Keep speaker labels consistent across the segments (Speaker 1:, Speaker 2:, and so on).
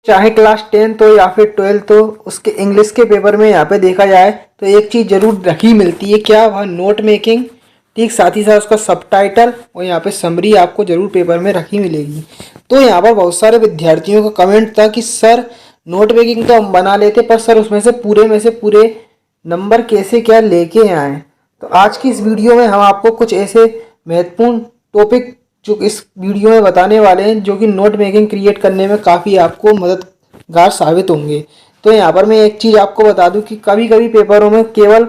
Speaker 1: चाहे क्लास 10 हो या फिर 12 हो, उसके इंग्लिश के पेपर में यहाँ पे देखा जाए तो एक चीज़ जरूर रखी मिलती है, क्या वह नोट मेकिंग। ठीक, साथ ही साथ उसका सबटाइटल और यहाँ पे समरी आपको जरूर पेपर में रखी मिलेगी। तो यहाँ पर बहुत सारे विद्यार्थियों का कमेंट था कि सर नोट मेकिंग तो हम बना लेते पर सर उसमें से पूरे नंबर कैसे क्या लेके आए। तो आज की इस वीडियो में हम आपको कुछ ऐसे महत्वपूर्ण टॉपिक जो इस वीडियो में बताने वाले हैं जो कि नोट मेकिंग क्रिएट करने में काफ़ी आपको मददगार साबित होंगे। तो यहाँ पर मैं एक चीज़ आपको बता दूं कि कभी कभी पेपरों में केवल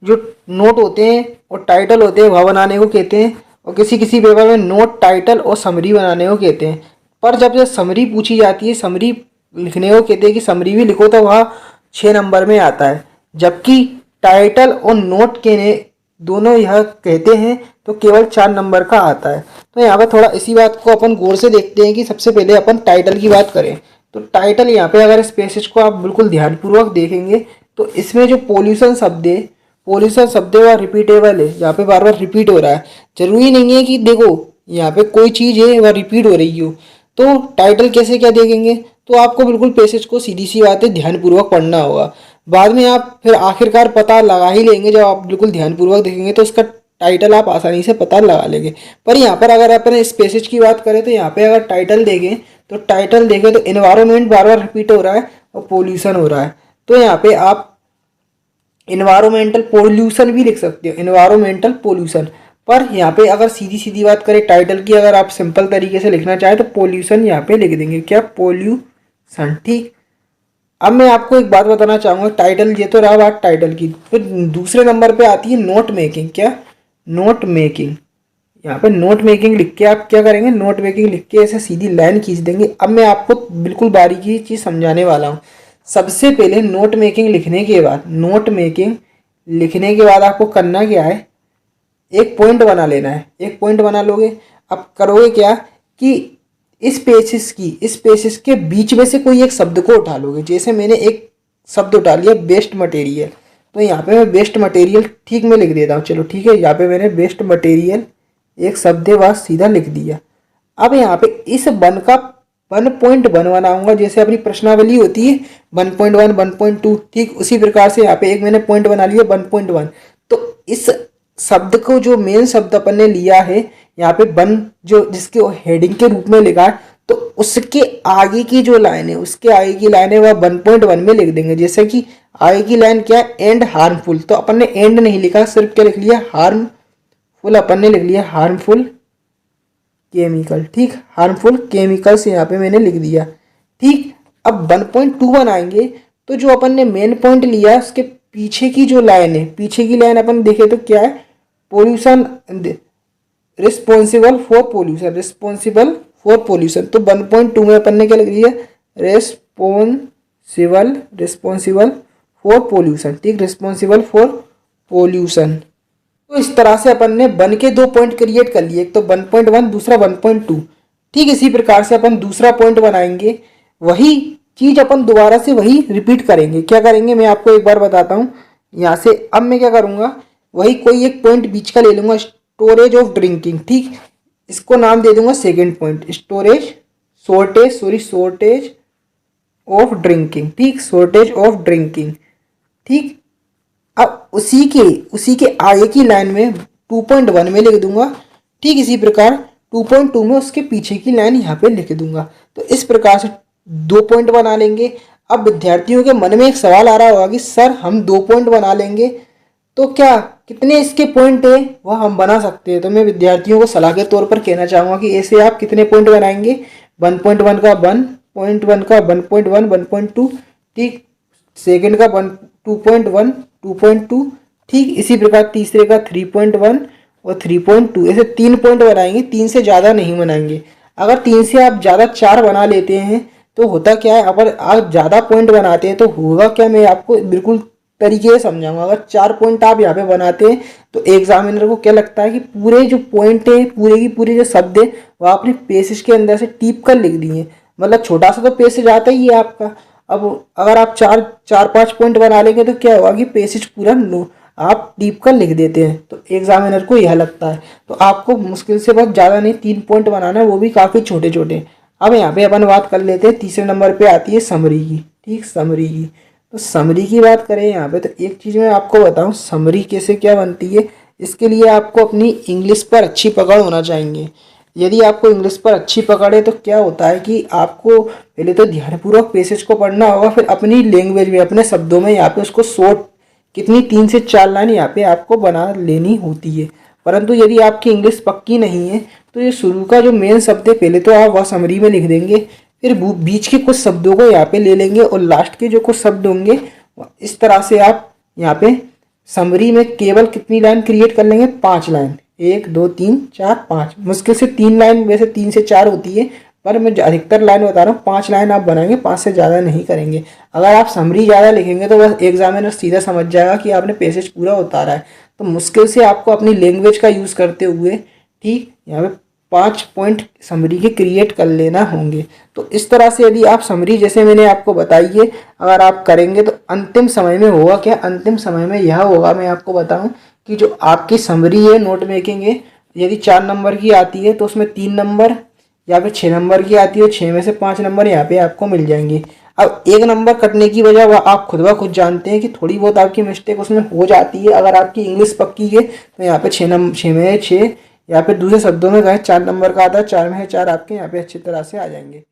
Speaker 1: जो नोट होते हैं और टाइटल होते हैं वह बनाने को कहते हैं, और किसी किसी पेपर में नोट टाइटल और समरी बनाने को कहते हैं। पर जब समरी पूछी जाती है, समरी लिखने को कहते हैं कि समरी भी लिखो, तो वह 6 नंबर में आता है, जबकि टाइटल और नोट के दोनों यह कहते हैं तो केवल 4 नंबर का आता है। तो यहाँ पर थोड़ा इसी बात को अपन गौर से देखते हैं कि सबसे पहले अपन टाइटल की बात करें तो टाइटल यहाँ पे अगर इस पैसेज को आप बिल्कुल ध्यानपूर्वक देखेंगे तो इसमें जो पोल्यूशन शब्द है वह रिपीटेबल है, यहाँ पे बार बार रिपीट हो रहा है। जरूरी नहीं है कि देखो यहाँ पे कोई चीज़ है वह रिपीट हो रही हो। तो टाइटल कैसे क्या देखेंगे, तो आपको बिल्कुल पैसेज को सीधी सी बात है ध्यानपूर्वक पढ़ना होगा। बाद में आप फिर आखिरकार पता लगा ही लेंगे, जब आप बिल्कुल ध्यानपूर्वक देखेंगे तो इसका टाइटल आप आसानी से पता लगा लेंगे। पर यहाँ पर अगर अपन इस पैसेज की बात करें तो यहाँ पे अगर टाइटल देखें तो इन्वायरमेंट बार बार रिपीट हो रहा है और पोल्यूशन हो रहा है। तो यहाँ पे आप इन्वायरमेंटल पोल्यूशन भी लिख सकते हो, इन्वायरमेंटल पोल्यूशन। पर यहाँ पे अगर सीधी सीधी बात करें टाइटल की, अगर आप सिंपल तरीके से लिखना चाहें तो पोल्यूशन यहाँ पे लिख देंगे, क्या, पोल्यूशन। ठीक, अब मैं आपको एक बात बताना चाहूँगा, टाइटल ये तो रहा बात टाइटल की, फिर दूसरे नंबर पे आती है नोट मेकिंग। क्या, नोट मेकिंग। यहाँ पे नोट मेकिंग लिख के आप क्या करेंगे, नोट मेकिंग लिख के ऐसे सीधी लाइन खींच देंगे। अब मैं आपको बिल्कुल बारीकी चीज़ समझाने वाला हूँ। सबसे पहले नोट मेकिंग लिखने के बाद आपको करना क्या है, एक पॉइंट बना लेना है। एक पॉइंट बना लोगे, अब करोगे क्या कि इस पेसिस के बीच में से कोई एक शब्द को उठा लोगे। जैसे मैंने एक शब्द उठा लिया, वेस्ट मटेरियल, तो यहाँ पे मैं वेस्ट मटेरियल ठीक में लिख देता हूँ। चलो ठीक है, यहाँ पे मैंने वेस्ट मटेरियल एक शब्द है वह सीधा लिख दिया। अब यहाँ पे इस वन का 1.1 बनाऊंगा, जैसे अपनी प्रश्नावली होती है 1.1 1.2, ठीक उसी प्रकार से यहाँ पे एक मैंने पॉइंट बना लिया 1.1। तो इस शब्द को जो मेन शब्द अपन ने लिया है यहाँ पे वन, जो जिसके हेडिंग के रूप में लिखा है, तो उसके आगे की जो लाइन है, उसके आगे की लाइन है वह 1.1 में लिख देंगे। जैसे कि आगे की लाइन क्या है, एंड हार्मफुल, तो अपन ने एंड नहीं लिखा, सिर्फ क्या लिख लिया, हार्मफुल। अपन ने लिख लिया हार्मफुल केमिकल। ठीक, हार्मफुल केमिकल्स यहाँ पे मैंने लिख दिया। ठीक, अब 1.2 बनाएंगे तो जो अपन ने मेन पॉइंट लिया उसके पीछे की जो लाइन है, पीछे की लाइन अपन देखे तो क्या है, पोल्यूशन, रिस्पॉन्सिबल फॉर पोल्यूशन। तो 1.2 में अपन ने क्या लिख दिया, रिस्पॉन्सिबल फॉर पोल्यूशन। ठीक, रिस्पॉन्सिबल फॉर पोल्यूशन। तो इस तरह से अपन ने 1 के 2 पॉइंट क्रिएट कर लिए, एक तो 1.1, दूसरा 1.2। ठीक, इसी प्रकार से अपन दूसरा पॉइंट बनाएंगे, वही चीज अपन दोबारा से वही रिपीट करेंगे। क्या करेंगे मैं आपको एक बार बताता हूँ। यहाँ से अब मैं क्या करूँगा, वही कोई एक पॉइंट बीच का ले लूँगा, स्टोरेज ऑफ ड्रिंकिंग। ठीक, इसको नाम दे दूंगा second point, shortage of drinking. ठीक, शॉर्टेज ऑफ ड्रिंकिंग। ठीक, अब उसी के आगे की लाइन में 2.1 में लिख दूंगा। ठीक, इसी प्रकार 2.2 में उसके पीछे की लाइन यहाँ पे लिख दूंगा। तो इस प्रकार से 2 पॉइंट बना लेंगे। अब विद्यार्थियों के मन में एक सवाल आ रहा होगा कि सर हम 2 पॉइंट बना लेंगे तो क्या कितने इसके पॉइंट है वह हम बना सकते हैं। तो मैं विद्यार्थियों को सलाह के तौर पर कहना चाहूँगा कि ऐसे आप कितने पॉइंट बनाएंगे, 1.1 का 1.1 का 1.1 1.2, ठीक, सेकेंड का 2.1 2.2, ठीक, इसी प्रकार तीसरे का 3.1 और 3.2, ऐसे 3 पॉइंट बनाएंगे, 3 से ज़्यादा नहीं बनाएंगे। अगर 3 से आप ज़्यादा 4 बना लेते हैं तो होता क्या है, अगर आप ज़्यादा पॉइंट बनाते हैं तो होगा क्या, मैं आपको बिल्कुल तरीके से समझाऊंगा। अगर 4 पॉइंट आप यहाँ पे बनाते हैं तो एग्जामिनर को क्या लगता है कि पूरे जो पॉइंट है, पूरे की पूरे जो शब्द है वो आपने पेसेज के अंदर से टीप कर लिख दिए, मतलब छोटा सा तो पेसेज आता ही है आपका। अब अगर आप 4-5 पॉइंट बना लेंगे तो क्या होगा कि पेसेज पूरा आप टीप कर लिख देते हैं, तो एग्जामिनर को यह लगता है। तो आपको मुश्किल से बस ज़्यादा नहीं 3 पॉइंट बनाना है, वो भी काफ़ी छोटे छोटे। अब यहाँ पे अपन बात कर लेते हैं, तीसरे नंबर पे आती है समरी की। ठीक, समरी की। तो समरी की बात करें यहाँ पे, तो एक चीज़ मैं आपको बताऊँ समरी कैसे क्या बनती है। इसके लिए आपको अपनी इंग्लिश पर अच्छी पकड़ होना चाहिए। यदि आपको इंग्लिश पर अच्छी पकड़ है तो क्या होता है कि आपको पहले तो ध्यानपूर्वक पैसेज को पढ़ना होगा, फिर अपनी लैंग्वेज में अपने शब्दों में यहाँ पे उसको शॉर्ट कितनी 3 से 4 लाइन यहाँ पे आपको बना लेनी होती है। परंतु यदि आपकी इंग्लिश पक्की नहीं है तो ये शुरू का जो मेन शब्द है पहले तो आप वह समरी में लिख देंगे, फिर बीच के कुछ शब्दों को यहाँ पे ले लेंगे और लास्ट के जो कुछ शब्द होंगे इस तरह से आप यहाँ पे समरी में केवल कितनी लाइन क्रिएट कर लेंगे, 5 लाइन। 1 2 3 4 5, मुश्किल से 3 लाइन, वैसे 3 से 4 होती है पर मैं अधिकतर लाइन बता रहा हूँ। 5 लाइन आप बनाएंगे, 5 से ज़्यादा नहीं करेंगे। अगर आप समरी ज़्यादा लिखेंगे तो बस एग्जामिनर सीधा समझ जाएगा कि आपने पैसेज पूरा उतारा है। तो मुश्किल से आपको अपनी लैंग्वेज का यूज़ करते हुए ठीक यहाँ पे 5 पॉइंट समरी के क्रिएट कर लेना होंगे। तो इस तरह से यदि आप समरी जैसे मैंने आपको बताई है अगर आप करेंगे तो अंतिम समय में होगा क्या, अंतिम समय में यह होगा, मैं आपको बताऊं कि जो आपकी समरी है नोट मेकिंग है, यदि 4 नंबर की आती है तो उसमें 3 नंबर या फिर 6 नंबर की आती है, 6 में से 5 नंबर यहाँ पे आपको मिल जाएंगे। अब 1 नंबर कटने की वजह वह आप खुद ब खुद जानते हैं कि थोड़ी बहुत आपकी मिस्टेक उसमें हो जाती है। अगर आपकी इंग्लिश पक्की है तो यहाँ पे 6 में 6 या फिर दूसरे शब्दों में कहें 4 नंबर का आता है, 4 में से 4 आपके यहाँ पे अच्छी तरह से आ जाएंगे।